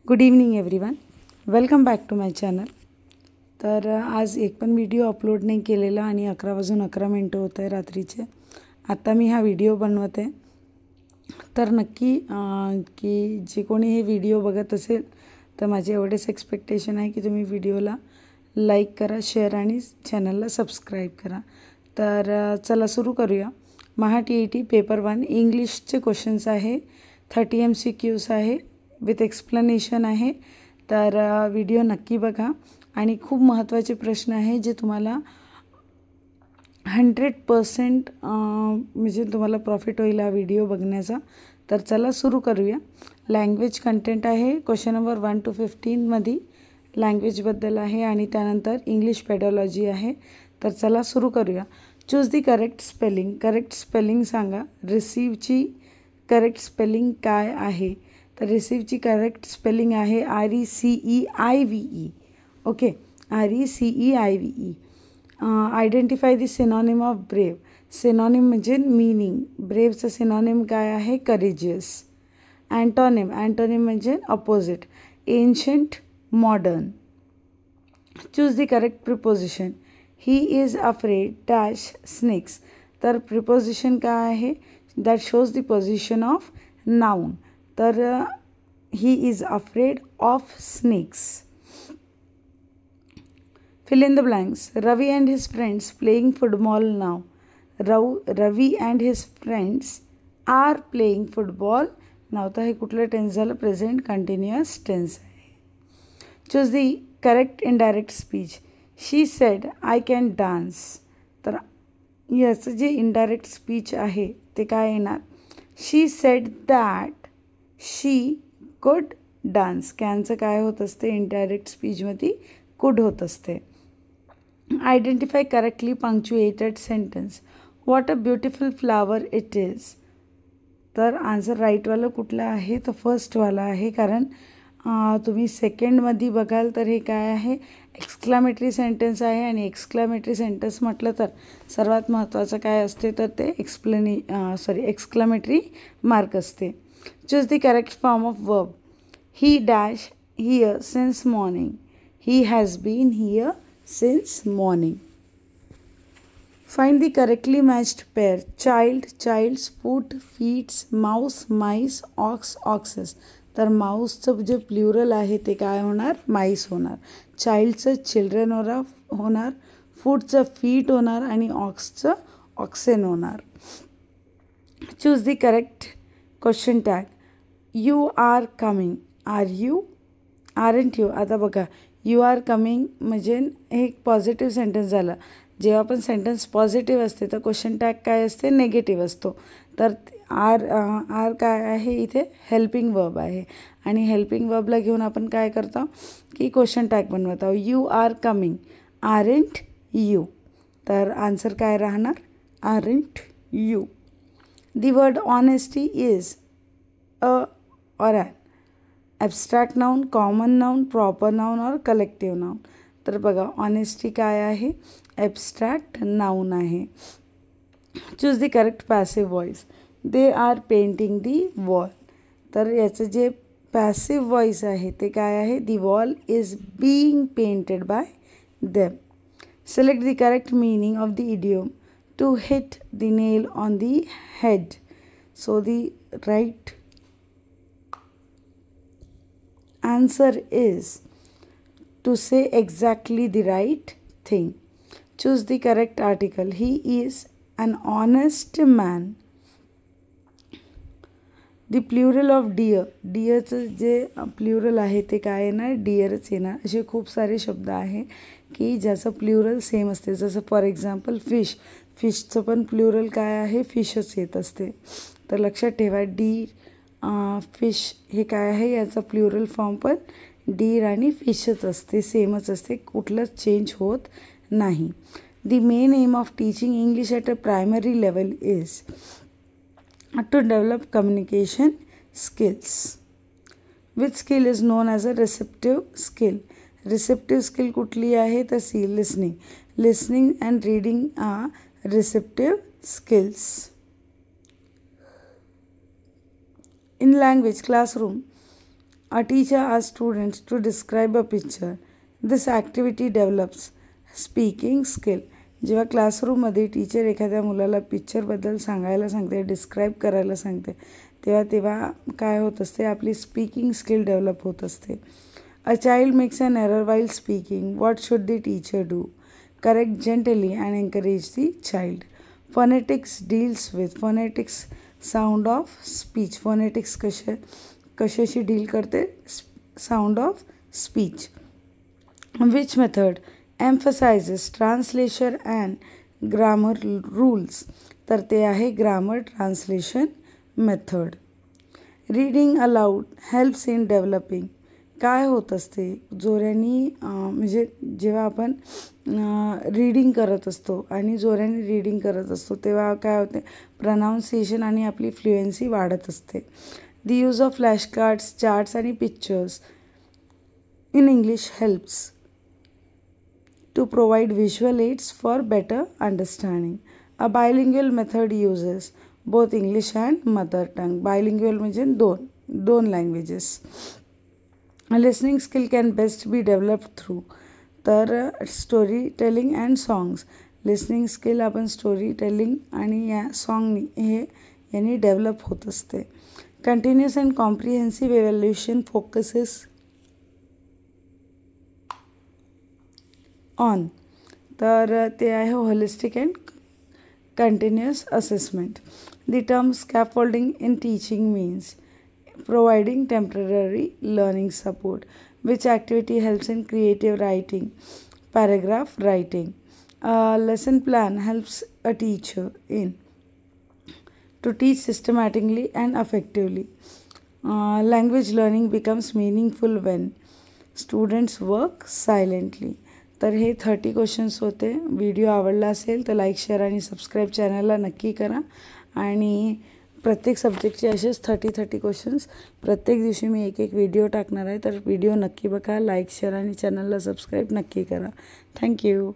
Good evening everyone, welcome back to my channel. तर आज एक पण व्हिडिओ अपलोड नाही केलेला आणि 11:11 होत आहे रात्रीचे. आता मी हा व्हिडिओ बनवत आहे. तर नक्की की जे कोणी हे व्हिडिओ बघत असेल तर माझे एवढेच एक्सपेक्टेशन आहे की तुम्ही व्हिडिओला लाईक करा, शेअर आणि चॅनलला सबस्क्राईब करा. तर चला सुरू करूया. महा TET पेपर 1 इंग्लिशचे क्वेश्चन्स आहे. 30 MCQs आहे विथ एक्सप्लेनेशन आहे. तर व्हिडिओ नक्की बघा आणि खूप महत्त्वाचे प्रश्न आहे जे तुम्हाला 100% म्हणजे तुम्हाला प्रॉफिट होईल हा व्हिडिओ बघण्याचा. तर चला सुरू करूया. लँग्वेज कंटेंट आहे क्वेश्चन नंबर 1 to 15 मध्ये लँग्वेजबद्दल आहे आणि त्यानंतर इंग्लिश पेडॉलॉजी आहे. तर चला सुरू करूया. Choose the correct spelling. Correct spelling सांगा. रिसीव्हची करेक्ट स्पेलिंग काय आहे? तर रिसीव्हची करेक्ट स्पेलिंग आहे RECEIVE. Okay, RECEIVE. Identify the synonym of brave. Synonym म्हणजे मीनिंग. ब्रेवचं सिनॉनिम काय आहे? करेजियस. अँटोनिम. अँटोनिम म्हणजे opposite. Ancient, modern. Choose the correct preposition. He is afraid dash snakes. तर प्रिपोजिशन काय आहे? That shows the position of noun. तर he is afraid of snakes. Fill in the blanks. Ravi and his friends playing football now. Ravi and his friends are playing football now. तर हे कुठलं tense झालं? Present continuous tense आहे. Choose the correct indirect speech. She said I can dance. तर याचं जे indirect speech आहे ते काय येणार? शी सेड दॅट शी कुड डान्स. कॅनचं काय होत असते? इनडायरेक्ट स्पीचमध्ये कुड होत असते. Identify correctly punctuated sentence. What a beautiful flower it is. तर आन्सर राईटवालं कुठलं आहे? तर फर्स्टवाला आहे. कारण तुम्ही सेकंडमध्ये बघाल तर हे काय आहे? एक्सक्लामेटरी सेंटेन्स आहे आणि एक्सक्लामेटरी सेंटेन्स म्हटलं तर सर्वात महत्त्वाचं काय असते? तर ते एक्सक्लामेटरी मार्क असते. Choose the correct form of verb. He dash here since morning. He has been here since morning. Find the correctly matched pair. Child, child's, foot, feet, mouse, mice, ox, oxes. तर माऊसचं जे plural आहे ते काय होणार? MICE होणार. चाइल्डचं children होणार, फूटचं feet होणार आणि ऑक्सचं ऑक्सेन होणार. Choose the correct question tag. You are coming. Are you? Aren't you. आता बघा, यू आर कमिंग म्हणजे हे एक पॉझिटिव्ह सेंटेन्स झालं. जेव्हा पण सेंटेन्स पॉझिटिव्ह असते तर क्वेश्चन टॅग काय असते? नेगेटिव्ह असतो. तर आर काय आहे? इथे हेल्पिंग वर्ब आहे आणि हेल्पिंग वर्बला घेऊन आपण काय करतो की क्वेश्चन टॅग बनवत आहोत. You are coming. Aren't you. तर आन्सर काय राहणार? Aren't you. The word honesty is a or an. Abstract noun, common noun, proper noun or collective noun. तर बघा, ऑनेस्टी काय आहे? ॲब्स्ट्रॅक्ट नाउन आहे. Choose the correct passive voice. They are painting the wall. तर याचं जे passive voice आहे ते काय आहे? The wall is being painted by them. Select the correct meaning of the idiom. To hit the nail on the head. So the right answer is to say exactly the right thing. Choose the correct article. He is an honest man. The plural of deer. डिअरचं जे plural आहे ते काय येणार? डिअरच येणार. असे खूप सारे शब्द आहे की ज्याचं प्ल्युरल सेम असते. जसं फॉर एक्झाम्पल फिश. फिशचं पण प्ल्युरल काय आहे? फिशच येत असते. तर लक्षात ठेवा, फिश हे काय आहे? याचा प्ल्युरल फॉर्म पण डीर आणि फिशच असते, सेमच असते, कुठलंच चेंज होत नाही. The main aim of teaching English at a primary level is to develop communication skills. Which skill is known as a receptive skill. Receptive skill कुठली आहे? तर listening. Listening and reading are receptive skills. In language classroom, A teacher asks students to describe a picture. This activity develops speaking skill. जेव्हा क्लासरूममध्ये teacher एखाद्या मुलाला पिक्चरबद्दल सांगायला सांगते, describe करायला सांगते, तेव्हा काय होत असते, आपली स्पीकिंग स्किल डेव्हलप होत असते. A child makes an error while speaking. What should the teacher do? Correct gently and encourage the child. Phonetics deals with phonetics sound of speech. Phonetics कशाशी डील करते? Sound of speech. Which method emphasizes translation and grammar rules? तर ते आहे grammar translation method. Reading allowed helps in developing. काय होत असते जोराने, म्हणजे जेव्हा आपण रीडिंग करत असतो आणि जोराने रीडिंग करत असतो तेव्हा काय होते, प्रनाऊन्सिएशन आणि आपली फ्लुएन्सी वाढत असते. The use of flash cards, charts आणि pictures in English helps to provide visual aids for better understanding. A bilingual method uses both English and mother tongue. Bilingual म्हणजे दोन languages. A listening skill can best be developed through तर storytelling and songs. Listening skill आपण storytelling आणि या songनी यांनी develop होत असते. Continuous and comprehensive evaluation focuses on. तर ते आहे holistic and continuous assessment. The term scaffolding in teaching means providing temporary learning support. Which activity helps in creative writing? Paragraph writing. Lesson plan helps a teacher in to teach systematically and effectively. Language learning becomes meaningful when students work silently. तर हे 30 questions होते. Video आवडला असेल तर like, share आणि subscribe चॅनलला नक्की करा. आणि प्रत्येक सब्जेक्टचे असेच 30 क्वेश्चन्स प्रत्येक दिवशी मी एक व्हिडिओ टाकणार आहे. तर व्हिडिओ नक्की बघा, लाईक, शेअर आणि चॅनलला सबस्क्राईब नक्की करा. थँक्यू.